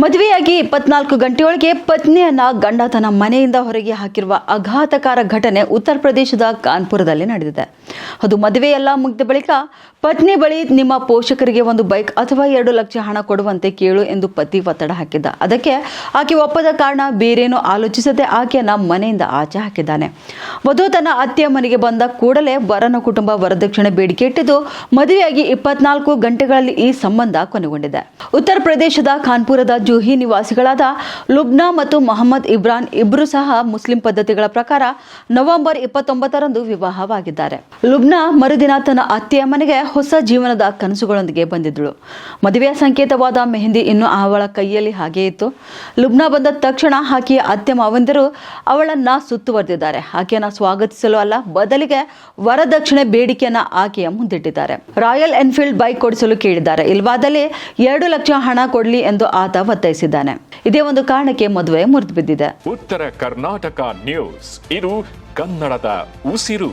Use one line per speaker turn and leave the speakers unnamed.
ಮದುವೆಯಾಗಿ 24 ಗಂಟೆಯೊಳಗೆ ಪತ್ನಿಯನ್ನ ಗಂಡ ತನ್ನ ಮನೆಯಿಂದ ಹೊರಗೆ ಹಾಕಿರುವ ಆಘಾತಕಾರ ಘಟನೆ ಉತ್ತರ ಪ್ರದೇಶದ ಕಾನ್ಪುರದಲ್ಲಿ ನಡೆದಿದೆ. ಅದು ಮದುವೆಯೆಲ್ಲ ಮುಗಿದ ಬಳಿಕ ಪತ್ನಿ ಬಳಿ ನಿಮ್ಮ ಪೋಷಕರಿಗೆ ಒಂದು ಬೈಕ್ ಅಥವಾ 2 ಲಕ್ಷ ಹಣ ಕೊಡುವಂತೆ ಕೇಳು ಎಂದು ಪತಿ ಒತ್ತಡ ಹಾಕಿದ್ದ. ಅದಕ್ಕೆ ಆಕೆ ಒಪ್ಪದ ಕಾರಣ ಬೇರೇನೂ ಆಲೋಚಿಸದೆ ಆಕೆಯನ್ನ ಮನೆಯಿಂದ ಆಚೆ ಹಾಕಿದ್ದಾನೆ. ವಧು ತನ್ನ ಅತ್ತೆಯ ಮನೆಗೆ ಬಂದ ಕೂಡಲೇ ವರನ ಕುಟುಂಬ ವರದಕ್ಷಿಣೆ ಬೇಡಿಕೆ ಇಟ್ಟಿದ್ದು ಮದುವೆಯಾಗಿ 24 ಗಂಟೆಗಳಲ್ಲಿ ಈ ಸಂಬಂಧ ಕೊನೆಗೊಂಡಿದೆ. ಉತ್ತರ ಪ್ರದೇಶದ ಕಾನ್ಪುರದ ಜೂಹಿ ನಿವಾಸಿಗಳಾದ ಲುಬ್ನಾ ಮತ್ತು ಮೊಹಮ್ಮದ್ ಇಬ್ರಾನ್ ಇಬ್ಬರು ಸಹ ಮುಸ್ಲಿಂ ಪದ್ಧತಿಗಳ ಪ್ರಕಾರ ನವೆಂಬರ್ 29ರಂದು ವಿವಾಹವಾಗಿದ್ದಾರೆ. ಲುಬ್ನಾ ಮರುದಿನ ತನ್ನ ಅತ್ತೆಯ ಮನೆಗೆ ಹೊಸ ಜೀವನದ ಕನಸುಗಳೊಂದಿಗೆ ಬಂದಿದ್ದಳು. ಮದುವೆಯ ಸಂಕೇತವಾದ ಮೆಹಂದಿ ಇನ್ನು ಅವಳ ಕೈಯಲ್ಲಿ ಹಾಗೆ ಇತ್ತು. ಲುಬ್ನಾ ಬಂದ ತಕ್ಷಣ ಆಕೆಯ ಅತ್ತೆ ಮಾವಂದಿರು ಅವಳನ್ನ ಸುತ್ತುವರೆದಿದ್ದಾರೆ. ಆಕೆಯನ್ನ ಸ್ವಾಗತಿಸಲು ಅಲ್ಲ, ಬದಲಿಗೆ ವರದಕ್ಷಿಣೆ ಬೇಡಿಕೆಯನ್ನ ಆಕೆಯ ಮುಂದಿಟ್ಟಿದ್ದಾರೆ. ರಾಯಲ್ ಎನ್ಫೀಲ್ಡ್ ಬೈಕ್ ಕೊಡಿಸಲು ಕೇಳಿದ್ದಾರೆ. ಇಲ್ವಾದಲ್ಲಿ 2 ಲಕ್ಷ ಹಣ ಕೊಡ್ಲಿ ಎಂದು ಆತ ಒತ್ತಾಯಿಸಿದ್ದಾನೆ. ಇದೇ ಒಂದು ಕಾರಣಕ್ಕೆ ಮದುವೆ ಮುರಿದು ಬಿದ್ದಿದೆ.
ಉತ್ತರ ಕರ್ನಾಟಕ ನ್ಯೂಸ್, ಇದು ಕನ್ನಡದ ಉಸಿರು.